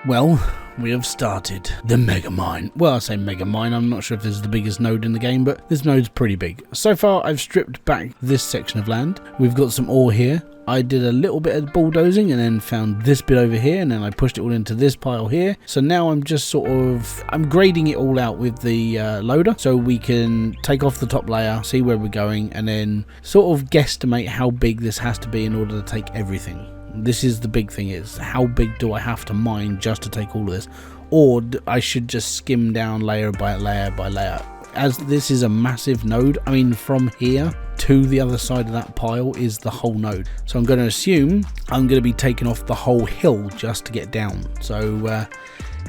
Well, we have started the megamine. Well, I say megamine, I'm not sure if this is the biggest node in the game, but this node's pretty big. So far, I've stripped back this section of land. We've got some ore here. I did a little bit of bulldozing and then found this bit over here, and then I pushed it all into this pile here. So now I'm just I'm grading it all out with the loader, so we can take off the top layer, see where we're going, and then sort of guesstimate how big this has to be in order to take everything. This is the big thing, is how big do I have to mine just to take all of this, or I should just skim down layer by layer by layer. As this is a massive node, I mean from here to the other side of that pile is the whole node, so I'm going to assume I'm going to be taking off the whole hill just to get down. So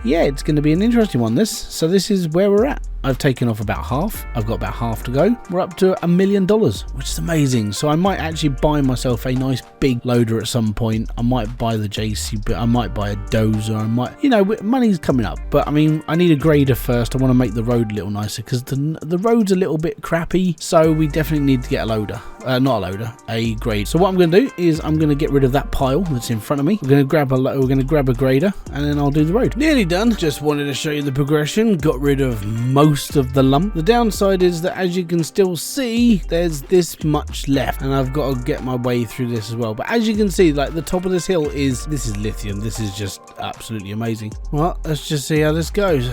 yeah, it's going to be an interesting one this. So this is where we're at. I've taken off about half. I've got about half to go. We're up to $1 million, which is amazing. So I might actually buy myself a nice big loader at some point. I might buy the JC, but I might buy a dozer. I might, you know, money's coming up. But I mean, I need a grader first. I want to make the road a little nicer because the road's a little bit crappy. So we definitely need to get a loader. Not a loader, a grade. So what I'm going to do is I'm going to get rid of that pile that's in front of me. We're going to grab a grader, and then I'll do the road. Nearly done. Just wanted to show you the progression. Got rid of most of the lump. The downside is that, as you can still see, there's this much left, and I've got to get my way through this as well. But as you can see, like the top of this hill is lithium. This is just absolutely amazing. Well, let's just see how this goes.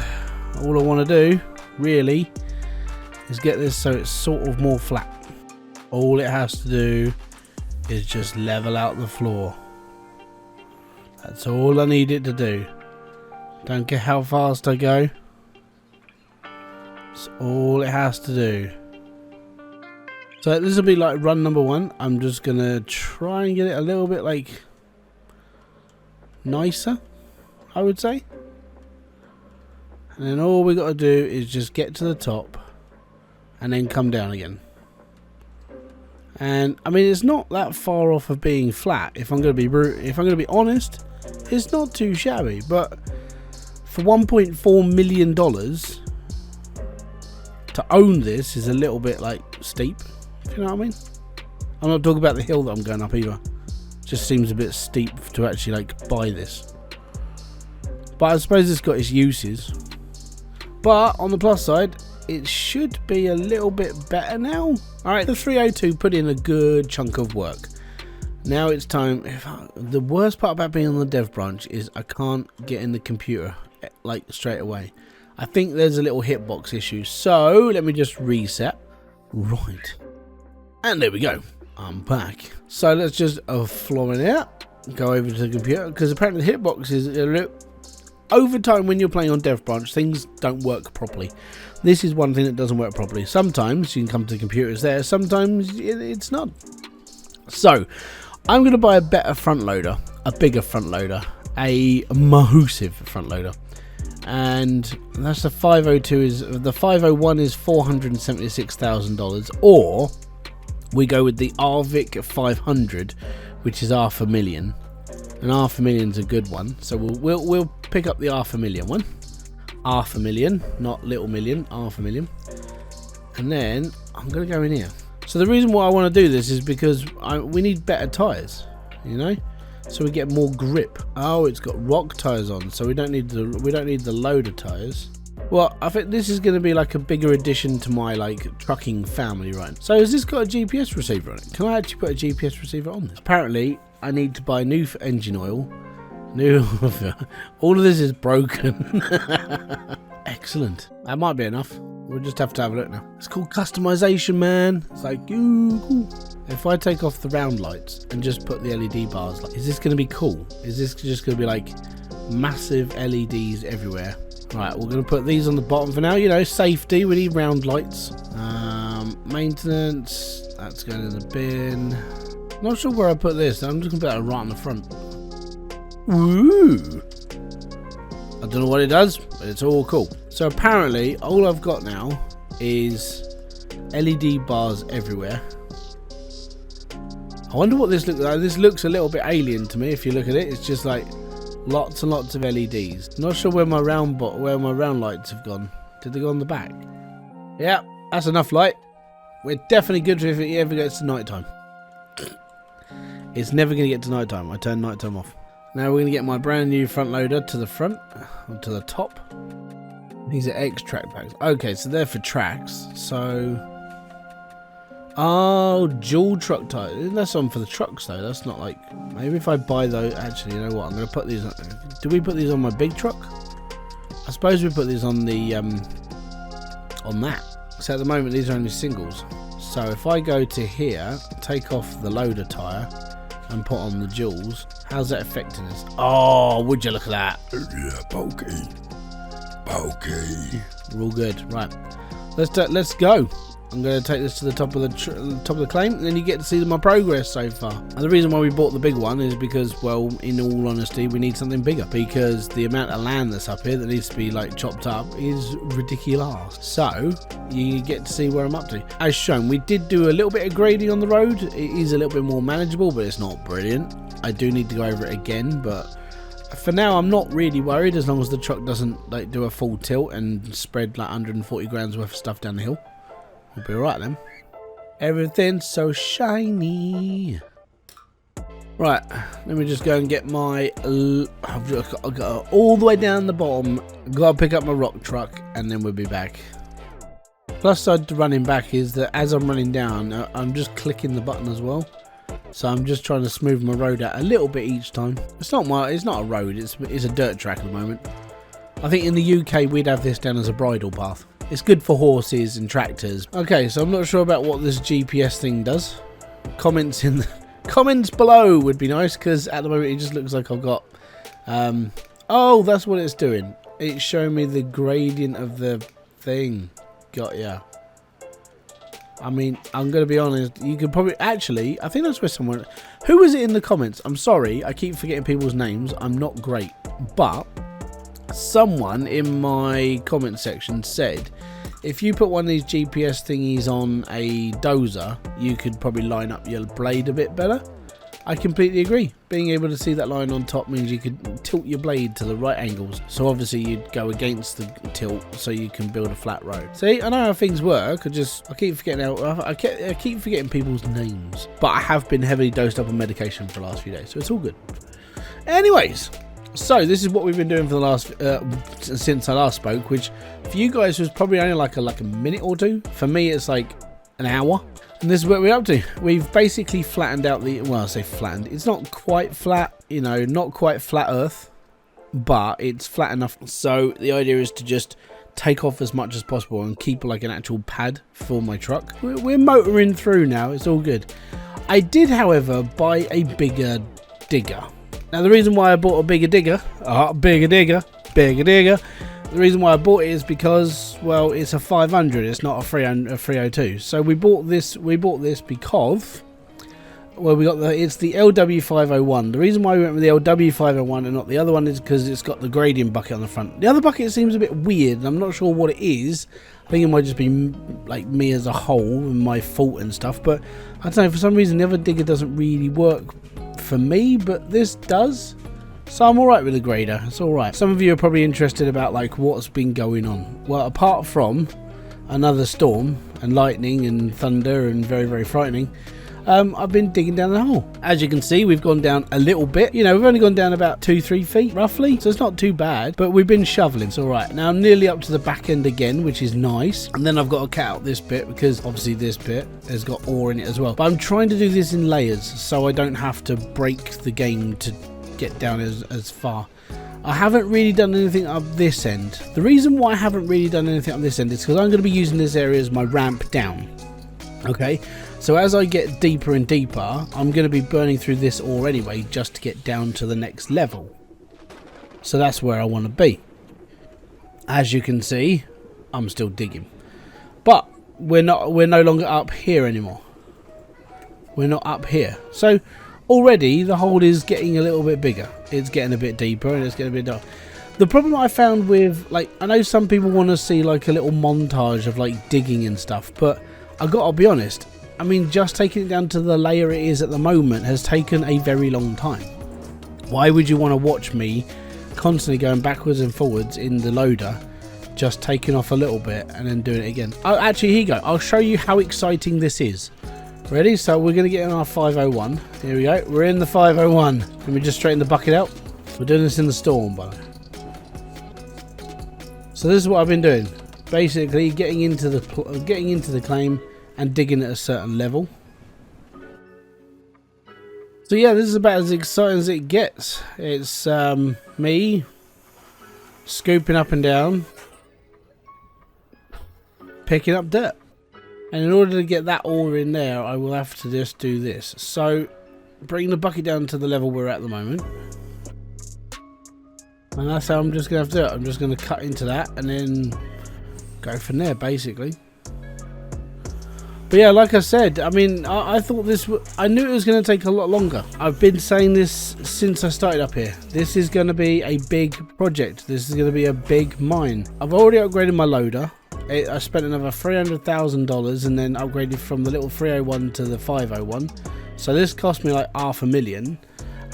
All I want to do really is get this so it's sort of more flat. All it has to do is just level out the floor. That's all I need it to do. Don't care how fast I go. That's all it has to do. So this will be like run number 1. I'm just going to try and get it a little bit like nicer, I would say. And then all we got to do is just get to the top and then come down again. And I mean, it's not that far off of being flat. If I'm going to be honest, it's not too shabby. But for $1.4 million to own this is a little bit like steep. If you know what I mean? I'm not talking about the hill that I'm going up either. It just seems a bit steep to actually like buy this. But I suppose it's got its uses. But on the plus side, it should be a little bit better now. Alright, the 302 put in a good chunk of work. Now it's time. The worst part about being on the dev branch is I can't get in the computer like straight away. I think there's a little hitbox issue. So let me just reset. Right. And there we go. I'm back. So let's just floor it out. Go over to the computer, because apparently the hitbox is a little... Over time, when you're playing on dev branch, things don't work properly. This is one thing that doesn't work properly. Sometimes you can come to the computers there, sometimes it's not. So I'm going to buy a better front loader, a bigger front loader, a massive front loader, and that's the 502. The 501 is $476,000, or we go with the RVIC 500, which is $500,000. And $500,000's a good one, so we'll pick up the $500,000 one. $500,000, not little million, $500,000. And then I'm gonna go in here. So the reason why I want to do this is because we need better tires, you know, so we get more grip. Oh, it's got rock tires on, so we don't need the loader tires. Well, I think this is going to be like a bigger addition to my like trucking family, right? So has this got a GPS receiver on it? Can I actually put a GPS receiver on this? Apparently, I need to buy new engine oil. All of this is broken. Excellent. That might be enough. We'll just have to have a look now. It's called customization, man. It's like, if I take off the round lights and just put the LED bars, is this going to be cool? Is this just going to be like massive LEDs everywhere? Right, we're going to put these on the bottom for now. You know, safety, we need round lights. Maintenance, that's going in the bin. Not sure where I put this. I'm just going to put it right on the front. Woo! I don't know what it does, but it's all cool. So apparently, all I've got now is LED bars everywhere. I wonder what this looks like. This looks a little bit alien to me if you look at it. It's just like lots and lots of LEDs. Not sure where my round lights have gone. Did they go on the back? Yeah, that's enough light. We're definitely good if it ever gets to night time. It's never going to get to night time. I turn night time off. Now we're going to get my brand new front loader to the front, or to the top. These are X track packs. Okay, so they're for tracks. So, oh, dual truck tires. That's on for the trucks though. That's not like, maybe if I buy those. Actually, you know what? I'm going to put these on. Do we put these on my big truck? I suppose we put these on the on that. So at the moment these are only singles. So if I go to here, take off the loader tire and put on the duals, how's that affecting us? Oh, would you look at that? Yeah, bulky. We're all good, right? Let's go. I'm going to take this to the top of the claim, and then you get to see my progress so far. And the reason why we bought the big one is because, well, in all honesty, we need something bigger, because the amount of land that's up here that needs to be like chopped up is ridiculous. So you get to see where I'm up to. As shown, we did do a little bit of grading on the road. It is a little bit more manageable, but it's not brilliant. I do need to go over it again, but for now I'm not really worried, as long as the truck doesn't like do a full tilt and spread like 140 grams worth of stuff down the hill. We'll be alright then. Everything's so shiny. Right, let me just go and get my... I've got to go all the way down the bottom. Got to pick up my rock truck, and then we'll be back. Plus side to running back is that as I'm running down, I'm just clicking the button as well. So I'm just trying to smooth my road out a little bit each time. It's not a road, it's a dirt track at the moment. I think in the UK we'd have this down as a bridle path. It's good for horses and tractors. Okay, so I'm not sure about what this GPS thing does. Comments in the comments below would be nice, because at the moment it just looks like I've got oh, that's what it's doing. It's showing me the gradient of the thing. Got ya. I mean, I'm going to be honest, you could probably... Actually, I think that's where someone... Who was it in the comments? I'm sorry, I keep forgetting people's names. I'm not great. But someone in my comment section said, if you put one of these GPS thingies on a dozer, you could probably line up your blade a bit better. I completely agree. Being able to see that line on top means you could tilt your blade to the right angles. So obviously you'd go against the tilt so you can build a flat road. See, I know how things work. I keep forgetting I keep forgetting people's names. But I have been heavily dosed up on medication for the last few days, so it's all good. Anyways, so this is what we've been doing for the last since I last spoke, which for you guys was probably only like a minute or two. For me, it's like an hour. And this is what we're up to. We've basically flattened out the... Well, I say flattened. It's not quite flat, you know, not quite flat earth, but it's flat enough. So the idea is to just take off as much as possible and keep like an actual pad for my truck. We're motoring through now. It's all good. I did, however, buy a bigger digger. Now, the reason why I bought a bigger digger... The reason why I bought it is because, well, it's a 500. It's not a 302. So we bought this. We bought this because, well, it's the LW501. The reason why we went with the LW501 and not the other one is because it's got the gradient bucket on the front. The other bucket seems a bit weird, and I'm not sure what it is. I think it might just be like me as a whole and my fault and stuff. But I don't know, for some reason the other digger doesn't really work for me, but this does. So I'm alright with the grader, it's alright. Some of you are probably interested about like what's been going on. Well, apart from another storm and lightning and thunder and very, very frightening, I've been digging down the hole. As you can see, we've gone down a little bit. You know, we've only gone down about 2-3 feet roughly, so it's not too bad, but we've been shoveling. It's alright. Now I'm nearly up to the back end again, which is nice. And then I've got to cut out this bit because obviously this bit has got ore in it as well. But I'm trying to do this in layers so I don't have to break the game to get down as far. I haven't really done anything up this end. The reason why I haven't really done anything up this end is because I'm going to be using this area as my ramp down. Okay, so as I get deeper and deeper, I'm going to be burning through this ore anyway, just to get down to the next level. So that's where I want to be. As you can see, I'm still digging, but we're no longer up here anymore. We're not up here, so already the hole is getting a little bit bigger. It's getting a bit deeper and it's getting a bit dark. The problem I found with, like, I know some people want to see like a little montage of like digging and stuff, but I gotta be honest, I mean, just taking it down to the layer it is at the moment has taken a very long time. Why would you want to watch me constantly going backwards and forwards in the loader, just taking off a little bit and then doing it again? Oh, actually, here you go. I'll show you how exciting this is. Ready? So we're going to get in our 501. Here we go. We're in the 501. Let me just straighten the bucket out. We're doing this in the storm, by the way. So this is what I've been doing. Basically, getting into the claim and digging at a certain level. So yeah, this is about as exciting as it gets. It's me scooping up and down, picking up dirt. And in order to get that ore in there, I will have to just do this. So bring the bucket down to the level we're at the moment. And that's how I'm just going to have to do it. I'm just going to cut into that and then go from there, basically. But yeah, like I said, I mean, I thought this... I knew it was going to take a lot longer. I've been saying this since I started up here. This is going to be a big project. This is going to be a big mine. I've already upgraded my loader. I spent another $300,000 and then upgraded from the little 301 to the 501. So this cost me like $500,000.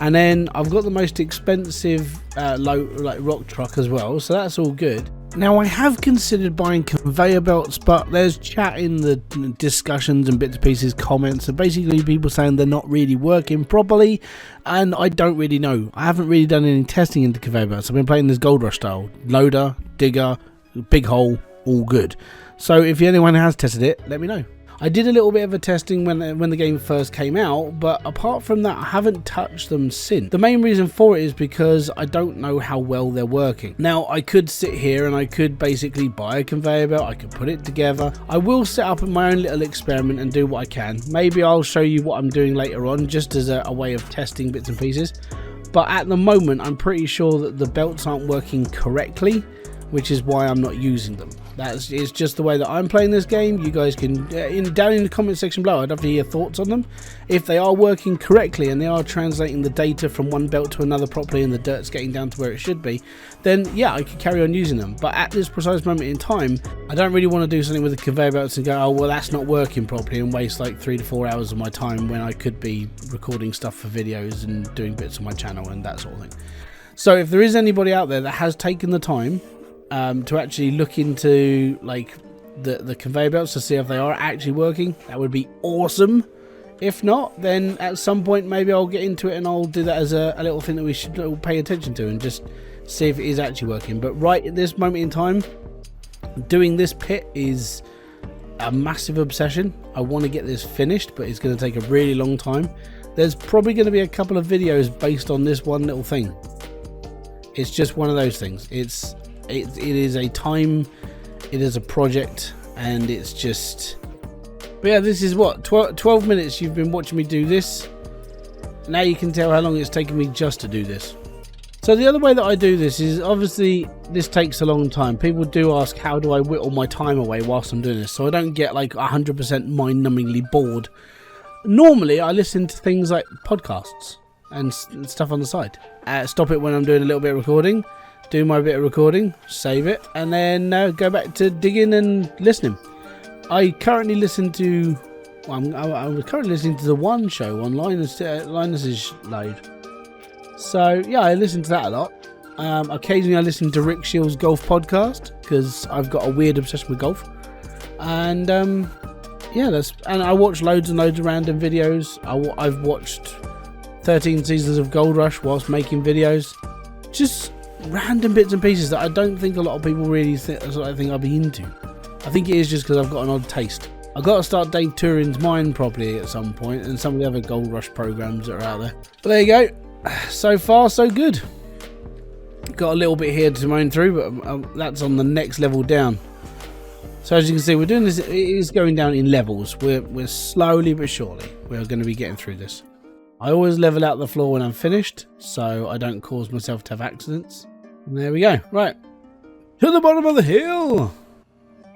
And then I've got the most expensive rock truck as well. So that's all good. Now, I have considered buying conveyor belts, but there's chat in the discussions and bits and pieces, comments, and basically people saying they're not really working properly, and I don't really know. I haven't really done any testing into conveyor belts. I've been playing this Gold Rush style. Loader, digger, big hole, all good. So if anyone has tested it, let me know. I did a little bit of a testing when the game first came out, but apart from that, I haven't touched them since. The main reason for it is because I don't know how well they're working. Now, I could sit here and I could basically buy a conveyor belt, I could put it together. I will set up my own little experiment and do what I can. Maybe I'll show you what I'm doing later on, just as a way of testing bits and pieces. But at the moment, I'm pretty sure that the belts aren't working correctly, which is why I'm not using them. It's just the way that I'm playing this game. You guys can, down in the comment section below, I'd love to hear your thoughts on them. If they are working correctly and they are translating the data from one belt to another properly and the dirt's getting down to where it should be, then yeah, I could carry on using them. But at this precise moment in time, I don't really want to do something with the conveyor belts and go, oh, well, that's not working properly, and waste like 3 to 4 hours of my time when I could be recording stuff for videos and doing bits on my channel and that sort of thing. So if there is anybody out there that has taken the time to actually look into like the conveyor belts to see if they are actually working, that would be awesome. If not, then at some point maybe I'll get into it and I'll do that as a little thing that we should all pay attention to and just see if it is actually working. But right at this moment in time, doing this pit is a massive obsession. I want to get this finished, but it's going to take a really long time. There's probably going to be a couple of videos based on this one little thing. It's just one of those things. It is a time, it is a project, and it's just... But yeah, this is what, 12 minutes you've been watching me do this. Now you can tell how long it's taken me just to do this. So the other way that I do this is, obviously this takes a long time. People do ask, how do I whittle my time away whilst I'm doing this, so I don't get like 100% mind-numbingly bored. Normally I listen to things like podcasts and stuff on the side. Stop it when I'm doing a little bit of recording, do my bit of recording, save it, and then go back to digging and listening. I currently listen to... I'm currently listening to the One Show on Linus's load. So yeah, I listen to that a lot. Occasionally I listen to Rick Shield's golf podcast because I've got a weird obsession with golf. And yeah, and I watch loads and loads of random videos. I've watched 13 seasons of Gold Rush whilst making videos. Just random bits and pieces that I don't think a lot of people really think I'll be into. I think it is just because I've got an odd taste. I've got to start Dave Turin's mine properly at some point, and some of the other Gold Rush programs that are out there. But there you go. So far, so good. Got a little bit here to moan through, but that's on the next level down. So as you can see, we're doing this. It is going down in levels. We're slowly but surely we're going to be getting through this. I always level out the floor when I'm finished, so I don't cause myself to have accidents. And there we go. Right. To the bottom of the hill.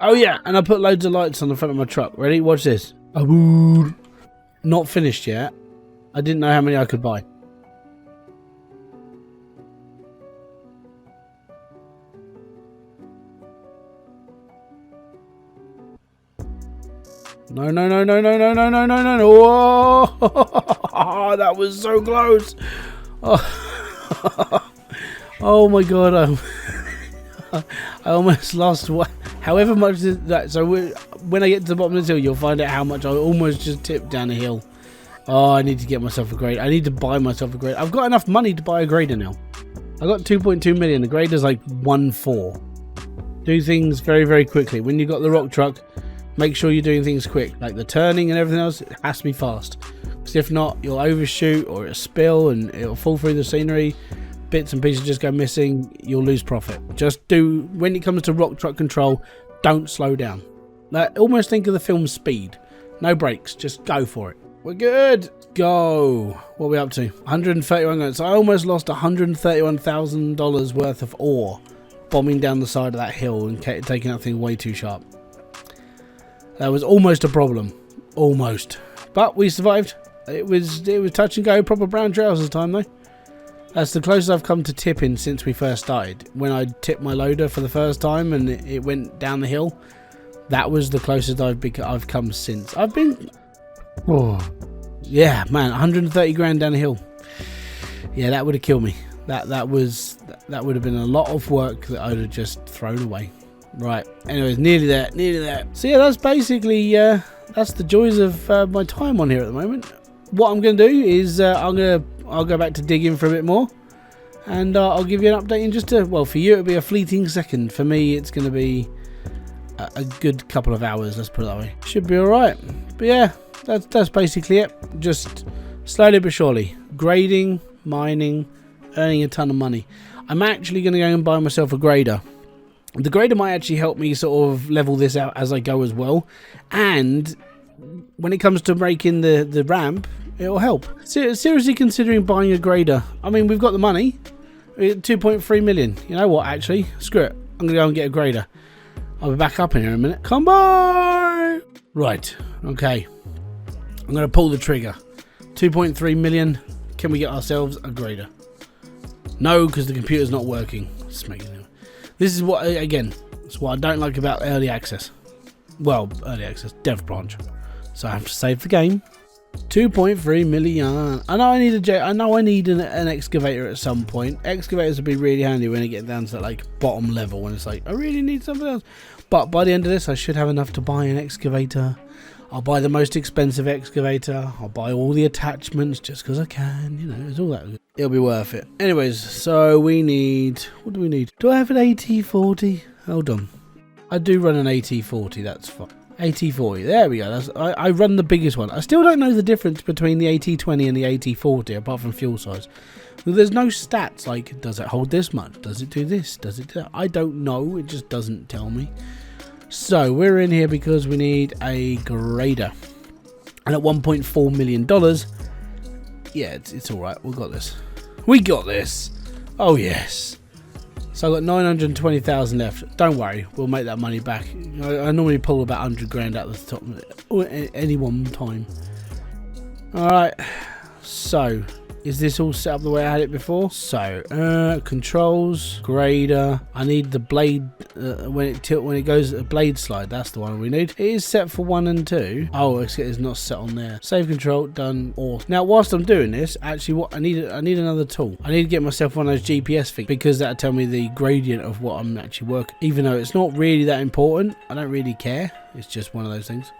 Oh yeah, and I put loads of lights on the front of my truck. Ready? Watch this. Not finished yet. I didn't know how many I could buy. No. Whoa! That was so close. Oh my god. I almost lost however much that. So when I get to the bottom of the hill, you'll find out how much I almost just tipped down the hill. Oh, I need to get myself a grader. I need to buy myself a grader. I've got enough money to buy a grader now. I got 2.2 million. The grader's like 1.4. Do things very, very quickly. When you've got the rock truck, make sure you're doing things quick. Like the turning and everything else, it has to be fast. Because if not, you'll overshoot or it'll spill and it'll fall through the scenery. Bits and pieces just go missing. You'll lose profit. Just do, when it comes to rock truck control, don't slow down. Like, almost think of the film Speed. No brakes. Just go for it. We're good. Go. What are we up to? 131 grand. So I almost lost $131,000 worth of ore bombing down the side of that hill and taking that thing way too sharp. That was almost a problem. Almost. But we survived. It was touch and go. Proper brown trousers time though. That's the closest I've come to tipping since we first started. When I tipped my loader for the first time and it went down the hill, that was the closest I've come since. I've been... Oh, yeah, man, 130 grand down the hill. Yeah, that would have killed me. That would have been a lot of work that I'd have just thrown away. Right. Anyways, nearly there. So yeah, that's basically that's the joys of my time on here at the moment. What I'm going to do is I'll go back to digging for a bit more, and I'll give you an update in just well, for you it'll be a fleeting second. For me, it's going to be a good couple of hours. Let's put it that way. Should be all right. But yeah. That's basically it. Just slowly but surely grading, mining, earning a ton of money. I'm actually going to go and buy myself a grader. The grader might actually help me sort of level this out as I go as well. And when it comes to making the ramp, it'll help. Seriously considering buying a grader. I mean, we've got the money. 2.3 million. You know what, actually? Screw it. I'm going to go and get a grader. I'll be back up in here in a minute. Come by! Right. Okay. I'm going to pull the trigger. 2.3 million. Can we get ourselves a grader? No, because the computer's not working. This is what, again, it's what I don't like about early access. Well, early access, dev branch. So I have to save the game. 2.3 million. I know I need an excavator at some point. Excavators would be really handy when it gets down to that like bottom level when it's like I really need something else. But by the end of this, I should have enough to buy an excavator. I'll buy the most expensive excavator. I'll buy all the attachments just because I can. You know, it's all that. It'll be worth it. Anyways, so we need... What do we need? Do I have an AT40? Hold on. I do run an AT40. That's fine. AT40. There we go. I run the biggest one. I still don't know the difference between the AT20 and the AT40 apart from fuel size. There's no stats like, does it hold this much? Does it do this? Does it do that? I don't know. It just doesn't tell me. So we're in here because we need a grader, and at $1.4 million, yeah, it's all right. We got this. We got this. Oh yes. So I've got 920,000 left. Don't worry, we'll make that money back. I normally pull about 100 grand out of the top at any one time. All right. So. Is this all set up the way I had it before? So, controls, grader. I need the blade when it goes a blade slide. That's the one we need. It is set for 1 and 2. Oh, it's not set on there. Save control done. Awesome. Now, whilst I'm doing this, actually, what I need another tool. I need to get myself one of those GPS things because that'll tell me the gradient of what I'm actually working. Even though it's not really that important, I don't really care. It's just one of those things.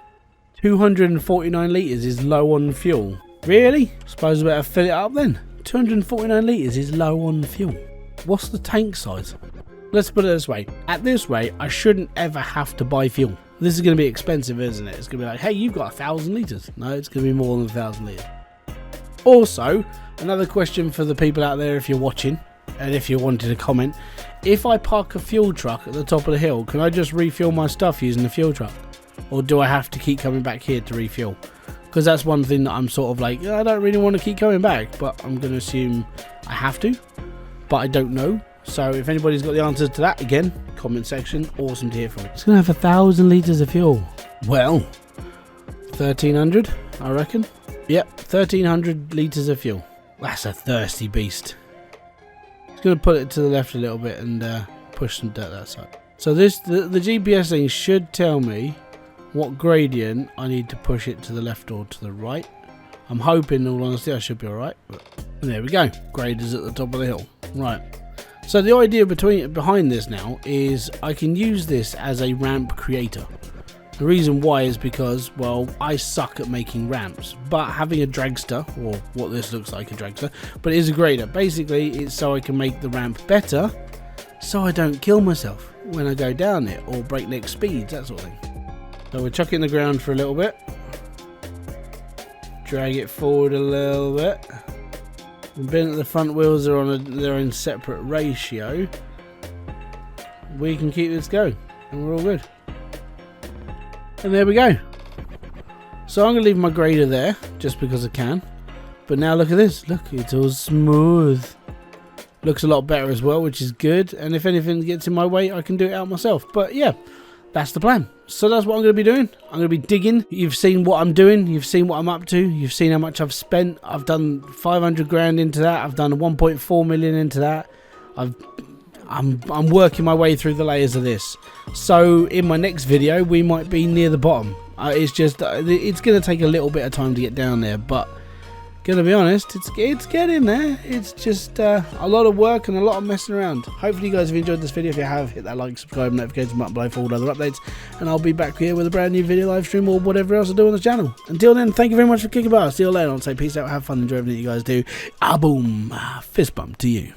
249 litres is low on fuel. Really? Suppose I better fill it up then. 249 litres is low on fuel. What's the tank size? Let's put it this way. At this rate, I shouldn't ever have to buy fuel. This is going to be expensive, isn't it? It's going to be like, hey, you've got 1,000 litres. No, it's going to be more than 1,000 litres. Also, another question for the people out there if you're watching, and if you wanted to comment. If I park a fuel truck at the top of the hill, can I just refuel my stuff using the fuel truck? Or do I have to keep coming back here to refuel? Because that's one thing that I'm sort of like, I don't really want to keep coming back, but I'm going to assume I have to, but I don't know. So if anybody's got the answers to that, again, comment section, awesome to hear from you. It's going to have 1,000 litres of fuel. Well, 1,300, I reckon. Yep, 1,300 litres of fuel. That's a thirsty beast. Just going to put it to the left a little bit and push some dirt that side. So the GPS thing should tell me what gradient I need to push it to the left or to the right. I'm hoping, in all honesty, I should be alright. There we go. Grader's at the top of the hill. Right. So the idea behind this now is I can use this as a ramp creator. The reason why is because, well, I suck at making ramps, but having a dragster, or what this looks like a dragster, but it is a grader. Basically, it's so I can make the ramp better, so I don't kill myself when I go down it, or breakneck speeds, that sort of thing. So we're chucking in the ground for a little bit. Drag it forward a little bit. Being that the front wheels are they're in separate ratio, we can keep this going, and we're all good. And there we go. So I'm going to leave my grader there, just because I can. But now look at this. Look, it's all smooth. Looks a lot better as well, which is good. And if anything gets in my way, I can do it out myself. But yeah, that's the plan. So that's what I'm going to be doing. I'm going to be digging. You've seen what I'm doing. You've seen what I'm up to. You've seen how much I've spent. I've done 500 grand into that. I've done 1.4 million into that. I'm working my way through the layers of this. So in my next video, we might be near the bottom. It's just, it's going to take a little bit of time to get down there, but gonna be honest, it's getting there. It's just a lot of work and a lot of messing around. Hopefully you guys have enjoyed this video. If you have, hit that like, subscribe, notification button below for all other updates, and I'll be back here with a brand new video, live stream, or whatever else I do on the channel. Until then, thank you very much for kicking butt. See you later. I'll say peace out, have fun, enjoy everything you guys do. Ah boom, fist bump to you.